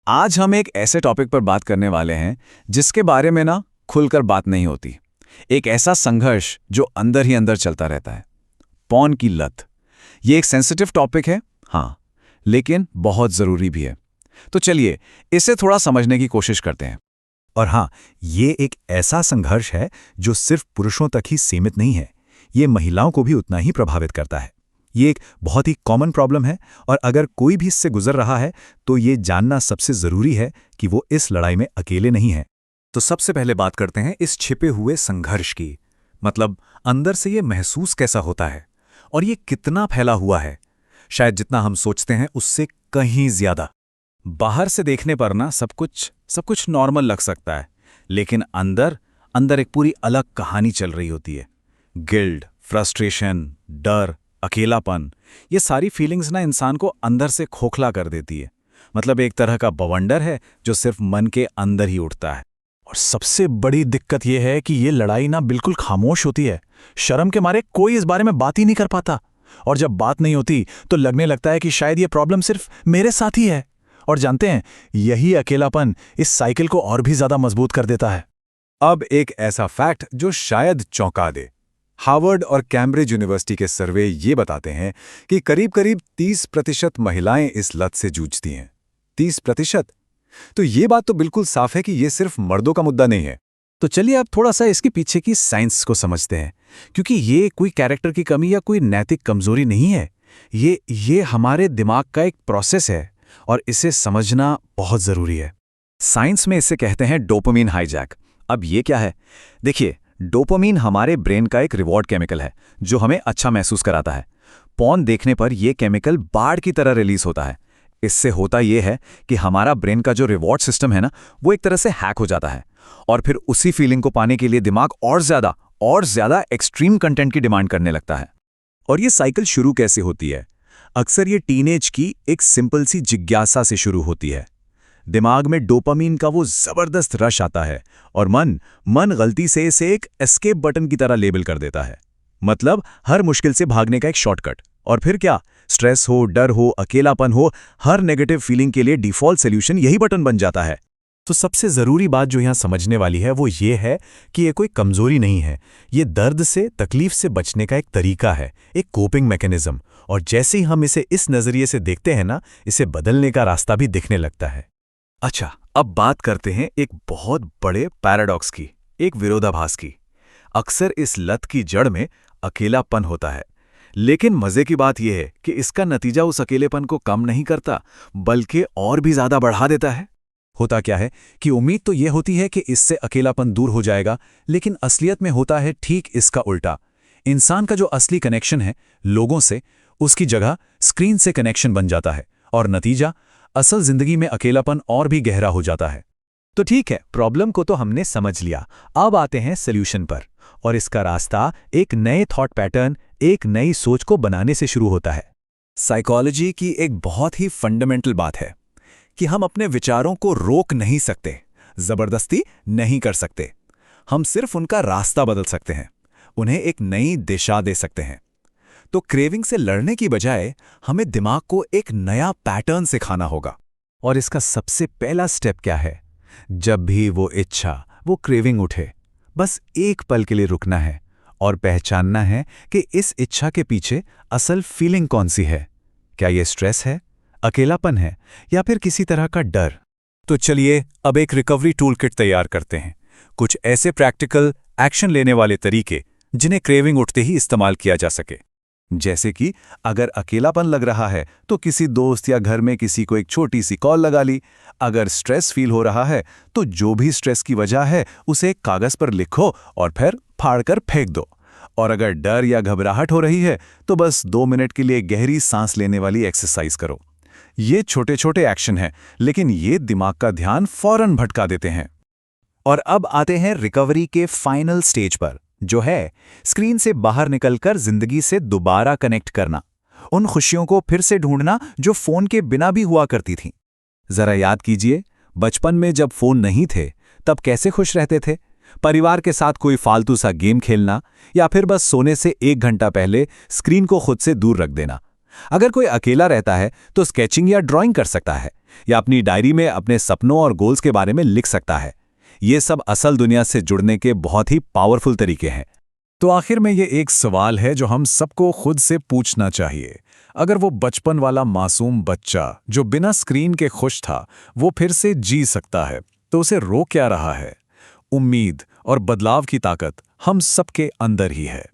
आज हम एक ऐसे टॉपिक पर बात करने वाले हैं जिसके बारे में ना खुलकर बात नहीं होती। एक ऐसा संघर्ष जो अंदर ही अंदर चलता रहता है, पॉर्न की लत। ये एक सेंसिटिव टॉपिक है, हाँ, लेकिन बहुत ज़रूरी भी है। तो चलिए इसे थोड़ा समझने की कोशिश करते हैं। और हाँ, ये एक ऐसा संघर्ष है जो सिर्फ पुरुषों तक ही सीमित नहीं है, ये महिलाओं को भी उतना ही प्रभावित करता है। ये एक बहुत ही कॉमन प्रॉब्लम है और अगर कोई भी इससे गुजर रहा है तो ये जानना सबसे ज़रूरी है कि वो इस लड़ाई में अकेले नहीं है। तो सबसे पहले बात करते हैं इस छिपे हुए संघर्ष की, मतलब अंदर से ये महसूस कैसा होता है और ये कितना फैला हुआ है। शायद जितना हम सोचते हैं उससे कहीं ज्यादा। बाहर से देखने पर ना सब कुछ नॉर्मल लग सकता है, लेकिन अंदर एक पूरी अलग कहानी चल रही होती है। गिल्ट, फ्रस्ट्रेशन, डर, अकेलापन, ये सारी फीलिंग्स ना इंसान को अंदर से खोखला कर देती है। मतलब एक तरह का बवंडर है जो सिर्फ मन के अंदर ही उठता है। और सबसे बड़ी दिक्कत यह है कि ये लड़ाई ना बिल्कुल खामोश होती है। शर्म के मारे कोई इस बारे में बात ही नहीं कर पाता, और जब बात नहीं होती तो लगने लगता है कि शायद ये प्रॉब्लम सिर्फ मेरे साथ ही है। और जानते हैं, यही अकेलापन इस साइकिल को और भी ज्यादा मजबूत कर देता है। अब एक ऐसा फैक्ट जो शायद चौंका दे। हार्वर्ड और कैम्ब्रिज यूनिवर्सिटी के सर्वे ये बताते हैं कि करीब 30% महिलाएं इस लत से जूझती हैं। 30%? तो ये बात तो बिल्कुल साफ है कि ये सिर्फ मर्दों का मुद्दा नहीं है। तो चलिए अब थोड़ा सा इसके पीछे की साइंस को समझते हैं, क्योंकि ये कोई कैरेक्टर की कमी या कोई नैतिक कमजोरी नहीं है। ये हमारे दिमाग का एक प्रोसेस है और इसे समझना बहुत ज़रूरी है। साइंस में इसे कहते हैं डोपामिन हाईजैक। अब ये क्या है? देखिए, डोपामिन हमारे ब्रेन का एक रिवॉर्ड केमिकल है जो हमें अच्छा महसूस कराता है। पॉर्न देखने पर यह केमिकल बाढ़ की तरह रिलीज होता है। इससे होता यह है कि हमारा ब्रेन का जो रिवॉर्ड सिस्टम है ना, वो एक तरह से हैक हो जाता है और फिर उसी फीलिंग को पाने के लिए दिमाग और ज़्यादा एक्सट्रीम कंटेंट की डिमांड करने लगता है। और ये साइकिल शुरू कैसे होती है? अक्सर ये टीनेज की एक सिंपल सी जिज्ञासा से शुरू होती है। दिमाग में डोपामीन का वो जबरदस्त रश आता है और मन गलती से इसे एक एस्केप बटन की तरह लेबल कर देता है। मतलब हर मुश्किल से भागने का एक शॉर्टकट। और फिर क्या, स्ट्रेस हो, डर हो, अकेलापन हो, हर नेगेटिव फीलिंग के लिए डिफॉल्ट सॉल्यूशन यही बटन बन जाता है। तो सबसे जरूरी बात जो यहां समझने वाली है वो ये है कि ये कोई कमजोरी नहीं है। ये दर्द से, तकलीफ से बचने का एक तरीका है, एक कोपिंग मैकेनिज्म। और जैसे ही हम इसे इस नजरिए से देखते हैं ना, इसे बदलने का रास्ता भी दिखने लगता है। अच्छा, अब बात करते हैं एक बहुत बड़े पैराडॉक्स की, एक विरोधाभास की। अक्सर इस लत की जड़ में अकेलापन होता है, लेकिन मजे की बात यह है कि इसका नतीजा उस अकेलेपन को कम नहीं करता, बल्कि और भी ज्यादा बढ़ा देता है। होता क्या है कि उम्मीद तो यह होती है कि इससे अकेलापन दूर हो जाएगा, लेकिन असलियत में होता है ठीक इसका उल्टा। इंसान का जो असली कनेक्शन है लोगों से, उसकी जगह स्क्रीन से कनेक्शन बन जाता है और नतीजा असल जिंदगी में अकेलापन और भी गहरा हो जाता है। तो ठीक है, प्रॉब्लम को तो हमने समझ लिया। अब आते हैं सॉल्यूशन पर, और इसका रास्ता एक नए थॉट पैटर्न, एक नई सोच को बनाने से शुरू होता है। साइकोलॉजी की एक बहुत ही फंडामेंटल बात है कि हम अपने विचारों को रोक नहीं सकते, जबरदस्ती नहीं कर सकते। हम सिर्फ उनका रास्ता बदल सकते हैं, उन्हें एक नई दिशा दे सकते हैं। तो क्रेविंग से लड़ने की बजाय हमें दिमाग को एक नया पैटर्न सिखाना होगा। और इसका सबसे पहला स्टेप क्या है? जब भी वो इच्छा, वो क्रेविंग उठे, बस एक पल के लिए रुकना है और पहचानना है कि इस इच्छा के पीछे असल फीलिंग कौन सी है। क्या ये स्ट्रेस है, अकेलापन है, या फिर किसी तरह का डर? तो चलिए अब एक रिकवरी टूल किट तैयार करते हैं। कुछ ऐसे प्रैक्टिकल एक्शन लेने वाले तरीके जिन्हें क्रेविंग उठते ही इस्तेमाल किया जा सके। जैसे कि अगर अकेलापन लग रहा है तो किसी दोस्त या घर में किसी को एक छोटी सी कॉल लगा ली। अगर स्ट्रेस फील हो रहा है तो जो भी स्ट्रेस की वजह है उसे एक कागज पर लिखो और फिर फाड़कर फेंक दो। और अगर डर या घबराहट हो रही है तो बस 2 मिनट के लिए गहरी सांस लेने वाली एक्सरसाइज करो। ये छोटे छोटे एक्शन हैं, लेकिन ये दिमाग का ध्यान फौरन भटका देते हैं। और अब आते हैं रिकवरी के फाइनल स्टेज पर, जो है स्क्रीन से बाहर निकलकर जिंदगी से दोबारा कनेक्ट करना, उन खुशियों को फिर से ढूंढना जो फोन के बिना भी हुआ करती थीं। जरा याद कीजिए, बचपन में जब फोन नहीं थे तब कैसे खुश रहते थे। परिवार के साथ कोई फालतू सा गेम खेलना, या फिर बस सोने से 1 घंटा पहले स्क्रीन को खुद से दूर रख देना। अगर कोई अकेला रहता है तो स्केचिंग या ड्राइंग कर सकता है, या अपनी डायरी में अपने सपनों और गोल्स के बारे में लिख सकता है। ये सब असल दुनिया से जुड़ने के बहुत ही पावरफुल तरीके हैं। तो आखिर में ये एक सवाल है जो हम सबको खुद से पूछना चाहिए। अगर वो बचपन वाला मासूम बच्चा जो बिना स्क्रीन के खुश था वो फिर से जी सकता है, तो उसे रो क्या रहा है? उम्मीद और बदलाव की ताकत हम सबके अंदर ही है।